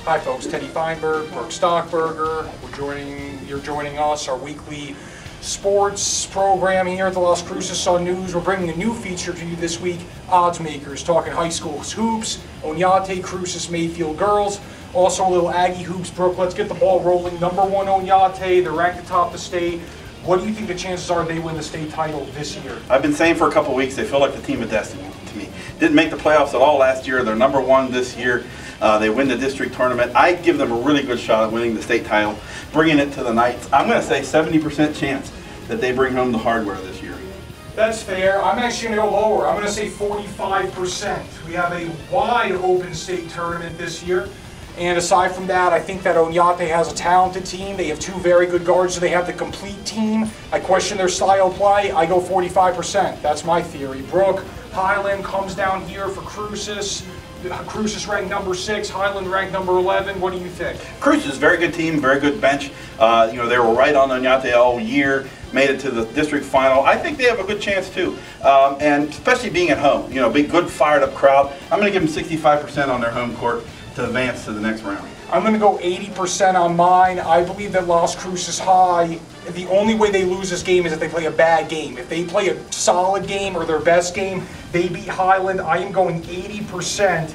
Hi folks, Teddy Feinberg, Brook Stockburger. You're joining us, our weekly sports program here at the Las Cruces Sun News. We're bringing a new feature to you this week, Odds Makers, talking high school hoops, Oñate, Cruces, Mayfield girls, also a little Aggie hoops. Brook, let's get the ball rolling. Number one Oñate, they're ranked atop the state. What do you think the chances are they win the state title this year? I've been saying for a couple of weeks they feel like the team of destiny to me. Didn't make the playoffs at all last year. They're number one this year. They win the district tournament. I give them a really good shot at winning the state title, bringing it to the Knights. I'm going to say 70% chance that they bring home the hardware this year. That's fair. I'm actually going to go lower. I'm going to say 45%. We have a wide open state tournament this year. And aside from that, I think that Oñate has a talented team. They have two very good guards, so they have the complete team. I question their style of play. I go 45%. That's my theory. Brook, Highland comes down here for Cruces. Cruces ranked number 6, Highland ranked number 11. What do you think? Cruces, very good team, very good bench. They were right on Oñate all year. Made it to the district final. I think they have a good chance too, and especially being at home. Big, good, fired-up crowd. I'm going to give them 65% on their home court to advance to the next round. I'm going to go 80% on mine. I believe that Las Cruces High, the only way they lose this game is if they play a bad game. If they play a solid game or their best game, they beat Highland. I am going 80%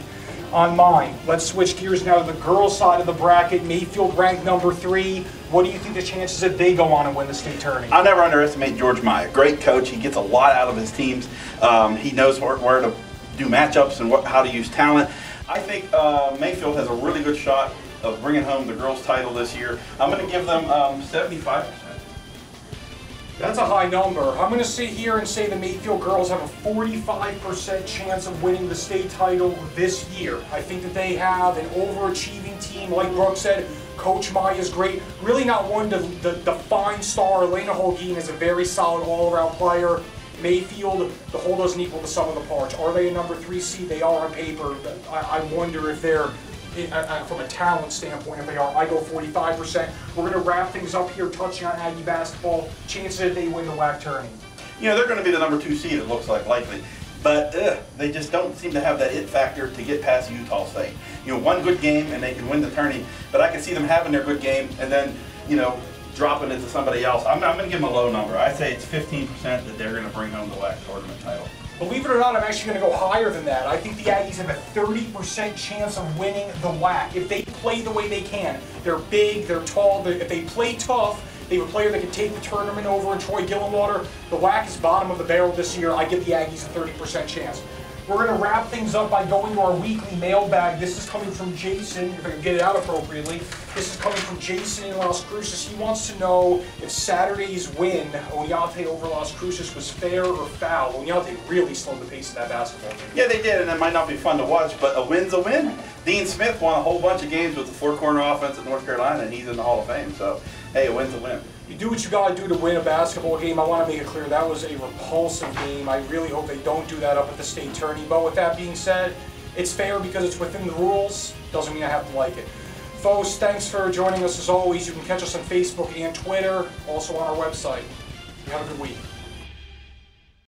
on mine. Let's switch gears now to the girls' side of the bracket. Mayfield ranked number 3. What do you think the chances that they go on and win the state tourney? I'll never underestimate George Maya. Great coach. He gets a lot out of his teams. He knows where to do matchups and how to use talent. I think Mayfield has a really good shot of bringing home the girls' title this year. I'm going to give them 75%. That's a high number. I'm going to sit here and say the Mayfield girls have a 45% chance of winning the state title this year. I think that they have an overachieving team. Like Brook said, Coach Maya is great. Really not one to define star. Elena Holguin is a very solid all-around player. Mayfield, the whole doesn't equal the sum of the parts. Are they a number 3 seed? They are on paper. I wonder if they're, from a talent standpoint, if they are. I go 45%. We're going to wrap things up here, touching on Aggie basketball. Chances that they win the WAC tourney. They're going to be the number 2 seed, it looks like, likely. But they just don't seem to have that it factor to get past Utah State. One good game and they can win the tourney, but I can see them having their good game and then, dropping it to somebody else. I'm going to give them a low number. I say it's 15% that they're going to bring home the WAC tournament title. Believe it or not, I'm actually going to go higher than that. I think the Aggies have a 30% chance of winning the WAC if they play the way they can. They're big, they're tall, if they play tough, they have a player that can take the tournament over in Troy Gillenwater. The WAC is bottom of the barrel this year. I give the Aggies a 30% chance. We're going to wrap things up by going to our weekly mailbag. This is coming from Jason, if I can get it out appropriately. This is coming from Jason in Las Cruces. He wants to know if Saturday's win, Oñate over Las Cruces, was fair or foul. Oñate really slowed the pace of that basketball game. Yeah, they did, and it might not be fun to watch, but a win's a win. Dean Smith won a whole bunch of games with the four-corner offense at North Carolina, and he's in the Hall of Fame. So, hey, a win's a win. You do what you gotta do to win a basketball game. I want to make it clear that was a repulsive game. I really hope they don't do that up at the state tourney. But with that being said, it's fair because it's within the rules. Doesn't mean I have to like it. Folks, thanks for joining us as always. You can catch us on Facebook and Twitter, also on our website. You have a good week.